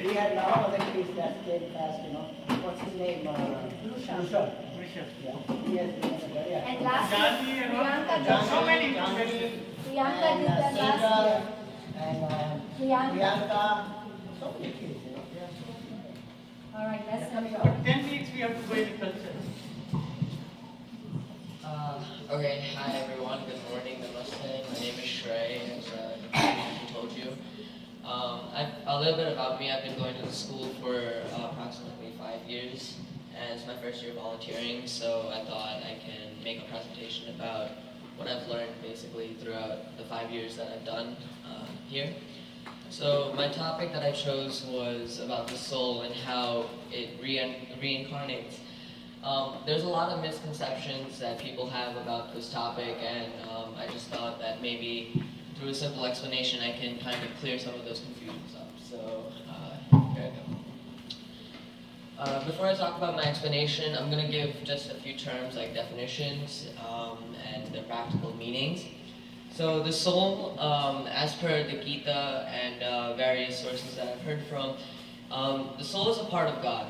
We had a lot of other kids that came past, what's his name? Rushabh. Yeah. He has been very active. And last year, Priyanka Janvi, so many Janvi, Priyanka did that last Sejal, year. and Priyanka. so many kids, All right, let's hurry For up. 10 weeks we have to go into culture. Okay, hi everyone, good morning, namaste. My name is Shrey, as I told you. A little bit about me, I've been going to the school for approximately 5 years, and it's my first year volunteering, so I thought I can make a presentation about what I've learned basically throughout the 5 years that I've done here. So my topic that I chose was about the soul and how it reincarnates. There's a lot of misconceptions that people have about this topic, and I just thought that maybe through a simple explanation I can kind of clear some of those confusions up. So here I go. Before I talk about my explanation, I'm going to give just a few terms like definitions and their practical meanings. So the soul, as per the Gita and various sources that I've heard from, the soul is a part of God.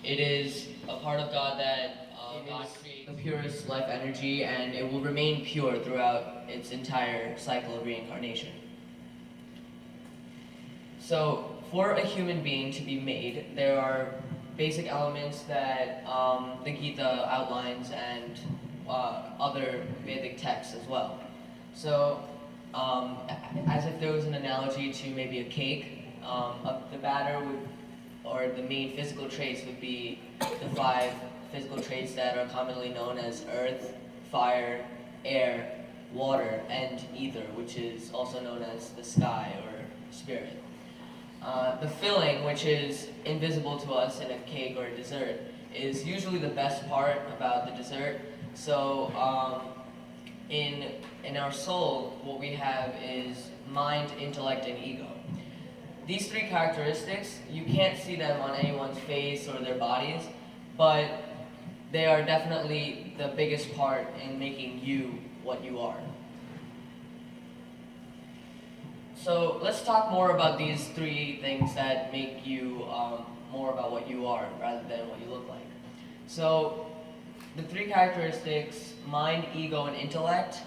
It is a part of God that God creates the purest life energy, and it will remain pure throughout its entire cycle of reincarnation. So for a human being to be made, there are basic elements that the Gita outlines and other Vedic texts as well. So as if there was an analogy to maybe a cake, the batter would, or the main physical traits would be the 5 physical traits that are commonly known as earth, fire, air, water, and ether, which is also known as the sky or spirit. The filling, which is invisible to us in a cake or a dessert, is usually the best part about the dessert. So in our soul, what we have is mind, intellect, and ego. These 3 characteristics, you can't see them on anyone's face or their bodies, but they are definitely the biggest part in making you what you are. So let's talk more about these 3 things that make you more about what you are rather than what you look like. So the 3 characteristics, mind, ego, and intellect,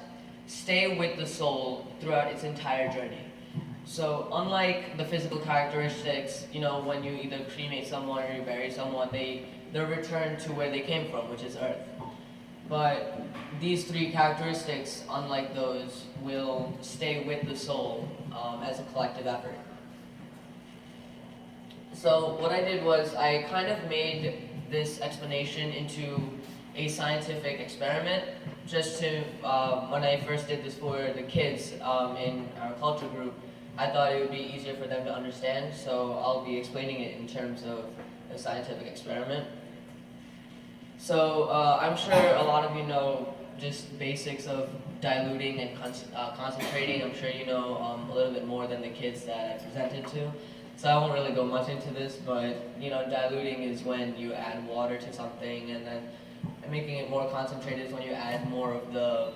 stay with the soul throughout its entire journey. So unlike the physical characteristics, when you either cremate someone or you bury someone, they're returned to where they came from, which is earth. But these 3 characteristics, unlike those, will stay with the soul as a collective effort. So what I did was I kind of made this explanation into a scientific experiment, just to, when I first did this for the kids in our culture group, I thought it would be easier for them to understand, so I'll be explaining it in terms of a scientific experiment. So I'm sure a lot of you know just basics of diluting and concentrating. I'm sure you know a little bit more than the kids that I presented to. So I won't really go much into this, but diluting is when you add water to something, and then making it more concentrated is when you add more of the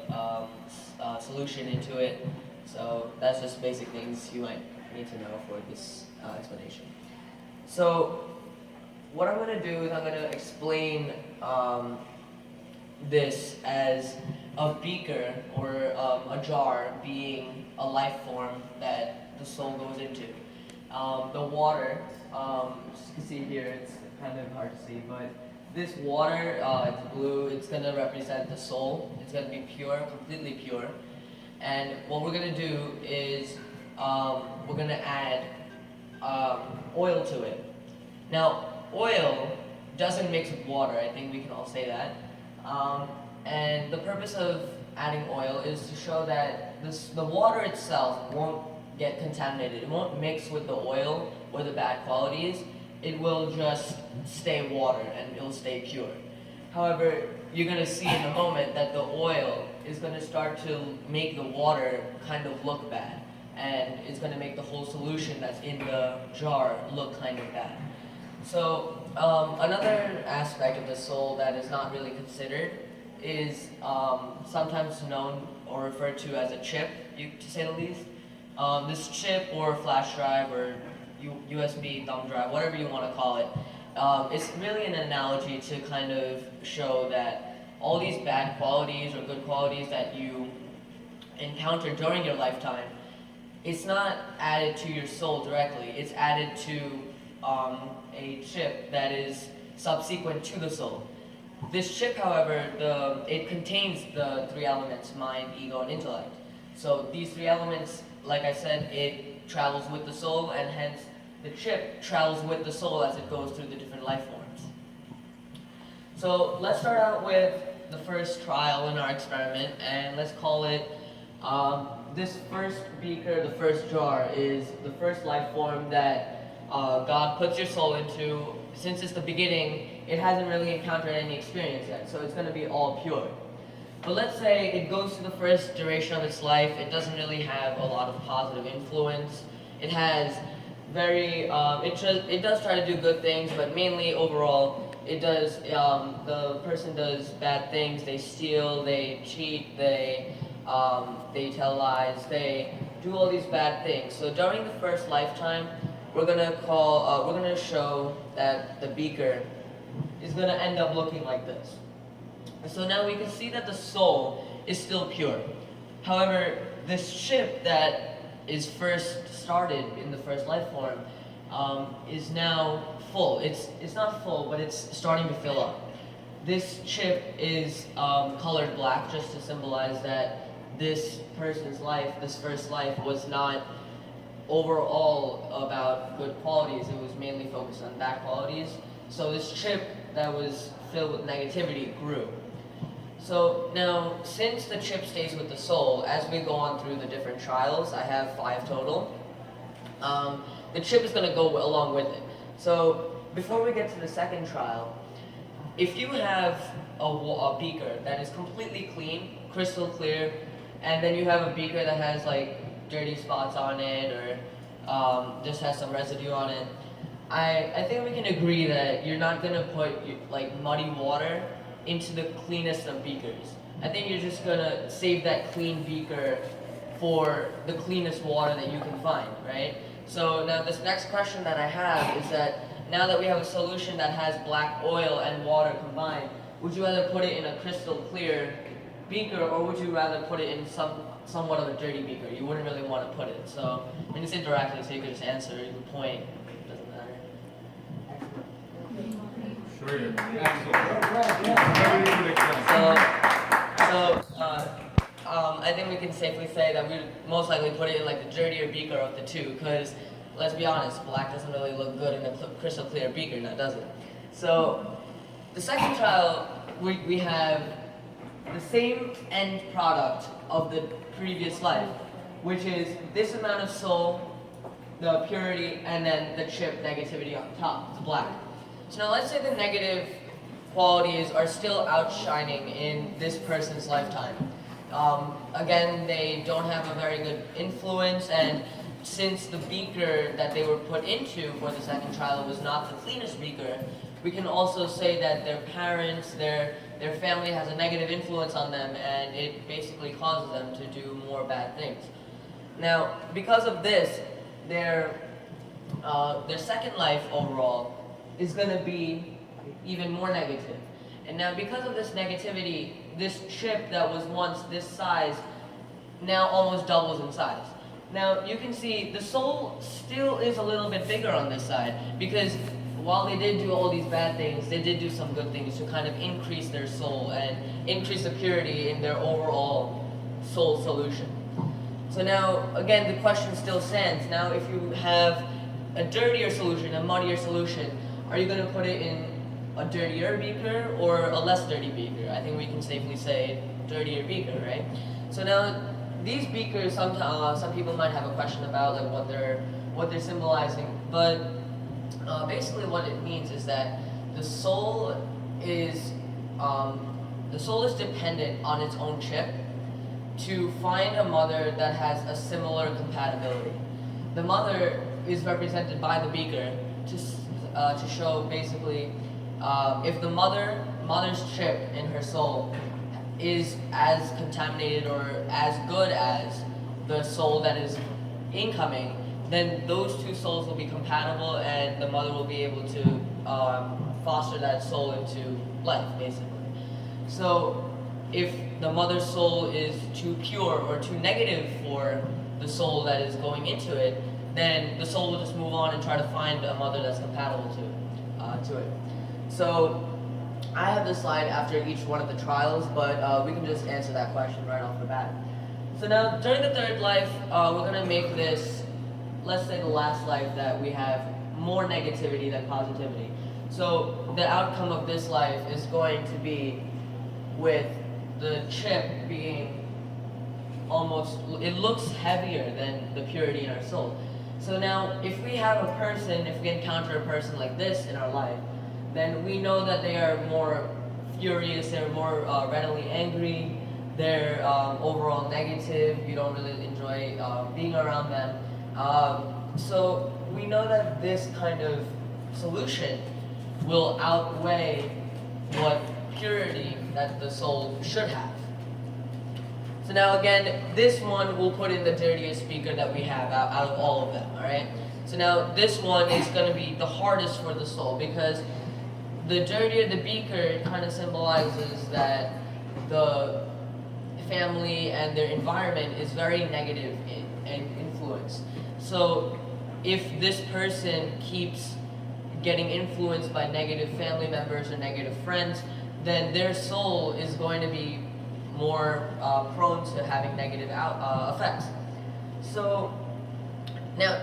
solution into it. So that's just basic things you might need to know for this explanation. So what I'm going to do is I'm going to explain this as a beaker or a jar being a life form that the soul goes into. The water, as you can see here, it's kind of hard to see, but this water, it's blue, it's going to represent the soul. It's going to be pure, completely pure. And what we're going to do is we're going to add oil to it. Now, oil doesn't mix with water, I think we can all say that. And the purpose of adding oil is to show that the water itself won't get contaminated. It won't mix with the oil or the bad qualities. It will just stay water and it'll stay pure. However, you're going to see in a moment that the oil is going to start to make the water kind of look bad. And it's going to make the whole solution that's in the jar look kind of bad. So another aspect of the soul that is not really considered is sometimes known or referred to as a chip, to say the least. This chip or flash drive, or USB thumb drive, whatever you want to call it. It's really an analogy to kind of show that all these bad qualities or good qualities that you encounter during your lifetime, it's not added to your soul directly. It's added to a chip that is subsequent to the soul. This chip, however, it contains the three elements: mind, ego, and intellect. So these three elements, like I said, it travels with the soul, and hence the chip travels with the soul as it goes through the different life forms. So let's start out with the first trial in our experiment, and let's call it this first beaker, the first jar, is the first life form that God puts your soul into. Since it's the beginning, it hasn't really encountered any experience yet, so it's going to be all pure. But let's say it goes to the first duration of its life. It doesn't really have a lot of positive influence. It has it does try to do good things, but mainly overall, it does. The person does bad things. They steal, they cheat, they tell lies, they do all these bad things. So during the first lifetime, we're gonna show that the beaker is gonna end up looking like this. And so now we can see that the soul is still pure. However, this chip that is first started in the first life form is now full. It's not full, but it's starting to fill up. This chip is colored black just to symbolize that this person's life, this first life, was not overall about good qualities. It was mainly focused on bad qualities. So this chip that was filled with negativity grew. So now, since the chip stays with the soul, as we go on through the different trials, I have 5 total, the chip is going to go along with it. So before we get to the second trial, if you have a beaker that is completely clean, crystal clear, and then you have a beaker that has like dirty spots on it or just has some residue on it, I think we can agree that you're not going to put like muddy water into the cleanest of beakers. I think you're just going to save that clean beaker for the cleanest water that you can find, right? So now this next question that I have is that now that we have a solution that has black oil and water combined, would you rather put it in a crystal clear beaker, or would you rather put it in somewhat of a dirty beaker? You wouldn't really want to put it. So I mean, it's interactive, so you could just answer the point. It doesn't matter. Sure. I think we can safely say that we would most likely put it in like the dirtier beaker of the two, because let's be honest, black doesn't really look good in a crystal clear beaker, now does it? So the second trial, we have the same end product of the previous life, which is this amount of soul, the purity, and then the chip negativity on top. It's black. So now let's say the negative qualities are still outshining in this person's lifetime. Again, they don't have a very good influence, and since the beaker that they were put into for the second trial was not the cleanest beaker, we can also say that their parents, their family has a negative influence on them, and it basically causes them to do more bad things. Now, because of this, their second life overall is going to be even more negative. And now, because of this negativity, this chip that was once this size now almost doubles in size. Now, you can see the soul still is a little bit bigger on this side, because while they did do all these bad things, they did do some good things to kind of increase their soul and increase the purity in their overall soul solution. So now, again, the question still stands. Now, if you have a dirtier solution, a muddier solution, are you going to put it in a dirtier beaker or a less dirty beaker? I think we can safely say dirtier beaker, right? So now, these beakers, some people might have a question about like what they're symbolizing, but basically what it means is that the soul is dependent on its own chip to find a mother that has a similar compatibility. The mother is represented by the beaker to show basically if the mother's chip in her soul is as contaminated or as good as the soul that is incoming, then those two souls will be compatible, and the mother will be able to foster that soul into life, basically. So if the mother's soul is too pure or too negative for the soul that is going into it, then the soul will just move on and try to find a mother that's compatible to it. So I have this slide after each one of the trials, but we can just answer that question right off the bat. So now, during the third life, we're going to make this, let's say the last life, that we have more negativity than positivity. So the outcome of this life is going to be with the chip being almost, it looks heavier than the purity in our soul. So now, if we have a person, if we encounter a person like this in our life, then we know that they are more furious, they're more readily angry, they're overall negative, you don't really enjoy being around them. So we know that this kind of solution will outweigh what purity that the soul should have. So now again, this one we'll put in the dirtiest beaker that we have out of all of them, alright? So now this one is going to be the hardest for the soul, because the dirtier the beaker, it kind of symbolizes that the family and their environment is very negative in influence. So if this person keeps getting influenced by negative family members or negative friends, then their soul is going to be more prone to having negative effects. So now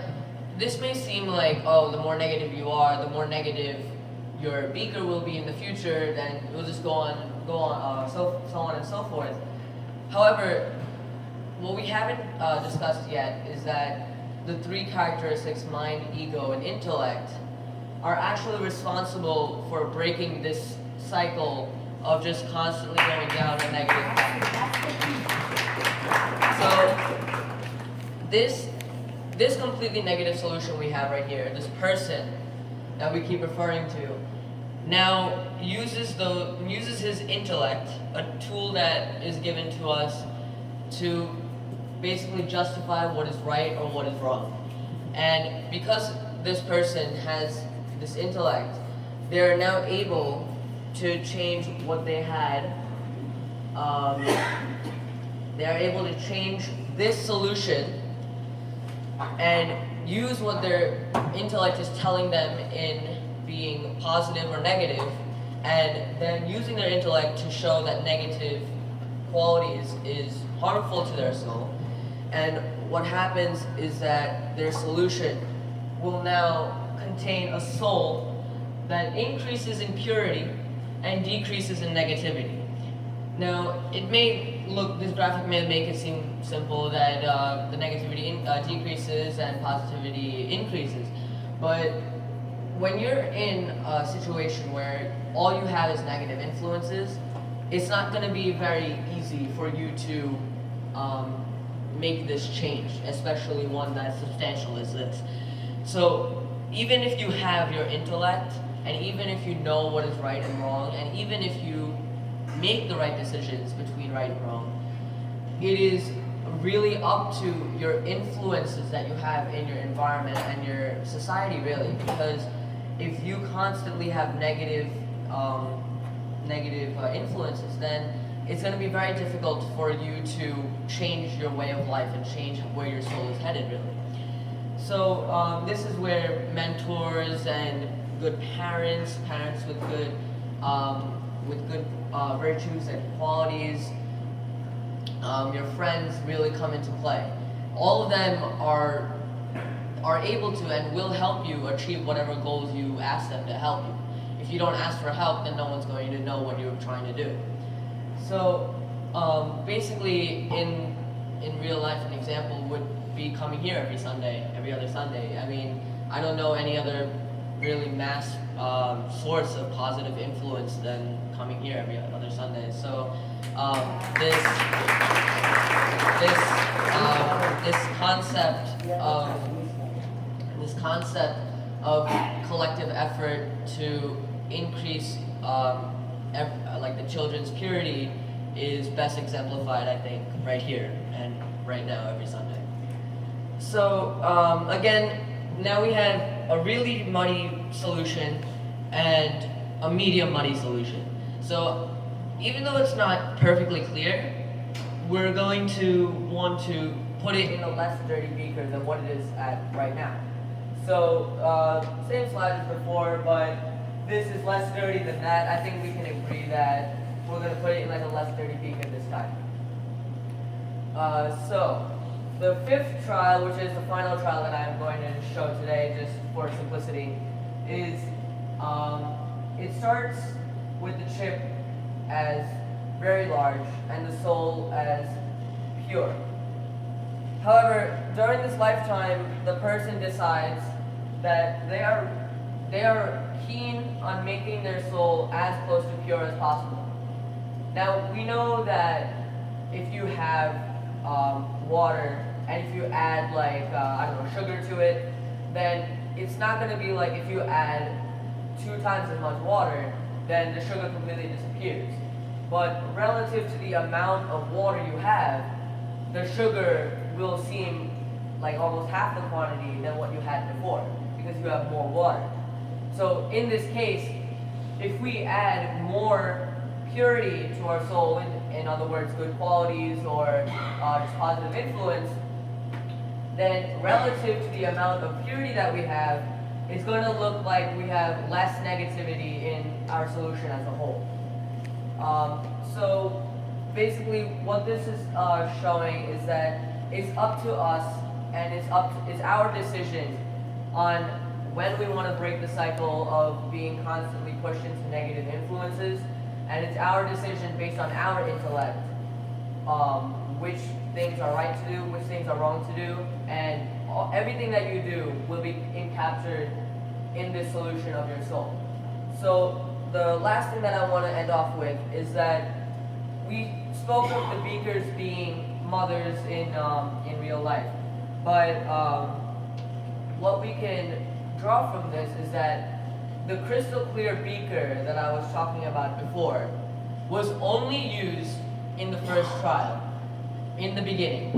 this may seem like, oh, the more negative you are, the more negative your beaker will be in the future, then it will just go on, so on and so forth. However, what we haven't discussed yet is that the three characteristics, mind, ego, and intellect, are actually responsible for breaking this cycle of just constantly going down a negative path. So this completely negative solution we have right here, this person that we keep referring to, now uses his intellect, a tool that is given to us to basically justify what is right or what is wrong. And because this person has this intellect, they are now able to change what they had. They are able to change this solution and use what their intellect is telling them in being positive or negative, and then using their intellect to show that negative qualities is harmful to their soul. And what happens is that their solution will now contain a soul that increases in purity and decreases in negativity. Now, this graphic may make it seem simple that the negativity decreases and positivity increases, but when you're in a situation where all you have is negative influences, it's not going to be very easy for you to make this change, especially one that's substantial as this. So even if you have your intellect, and even if you know what is right and wrong, and even if you make the right decisions between right and wrong, it is really up to your influences that you have in your environment and your society, really. Because if you constantly have negative influences, then it's going to be very difficult for you to change your way of life and change where your soul is headed, really. So this is where mentors and good parents with good virtues and qualities, your friends really come into play. All of them are able to and will help you achieve whatever goals you ask them to help you. If you don't ask for help, then no one's going to know what you're trying to do. So basically, in real life, an example would be coming here every other Sunday. I mean, I don't know any other really mass source of positive influence than coming here every other Sunday. So this concept of collective effort to increase like the children's purity is best exemplified, I think, right here and right now every Sunday. So again, now we have a really muddy solution and a medium muddy solution. So even though it's not perfectly clear, we're going to want to put it in a less dirty beaker than what it is at right now. So same slide as before, but this is less dirty than that. I think we can agree that we're going to put it in like a less dirty beaker this time. So the fifth trial, which is the final trial that I'm going to show today, just for simplicity, is it starts with the chip as very large and the soul as pure. However, during this lifetime, the person decides that they are keen on making their soul as close to pure as possible. Now, we know that if you have water and if you add like, I don't know, sugar to it, then it's not going to be like if you add 2 times as much water, then the sugar completely disappears. But relative to the amount of water you have, the sugar will seem like almost half the quantity than what you had before, because you have more water. So in this case, if we add more purity to our soul, in other words, good qualities or just positive influence, then relative to the amount of purity that we have, it's going to look like we have less negativity in our solution as a whole. So basically what this is showing is that it's up to us, and it's our decision on when we want to break the cycle of being constantly pushed into negative influences, and it's our decision based on our intellect which things are right to do, which things are wrong to do, and everything that you do will be captured in this solution of your soul. So the last thing that I want to end off with is that we spoke of the beakers being mothers in real life, but what we can draw from this is that the crystal clear beaker that I was talking about before was only used in the first trial, in the beginning.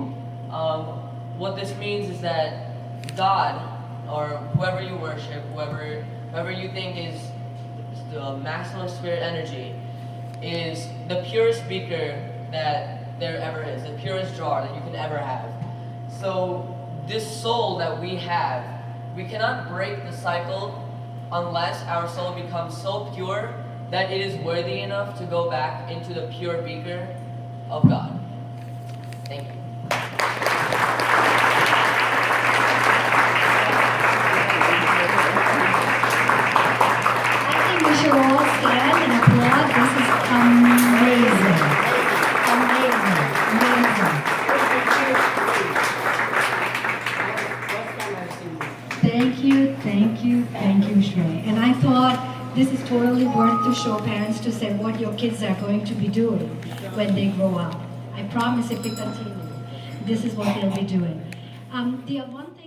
What this means is that God, or whoever you worship, whoever you think is the maximum spirit energy, is the purest beaker that there ever is, the purest jar that you can ever have. So this soul that we have, we cannot break the cycle unless our soul becomes so pure that it is worthy enough to go back into the pure beaker of God. Thank you. I think we should all stand and applaud. This is amazing. Amazing. Thank you, Shrey. And I thought this is totally worth to show parents to say what your kids are going to be doing when they grow up. I promise if we continue, this is what they'll be doing. The one thing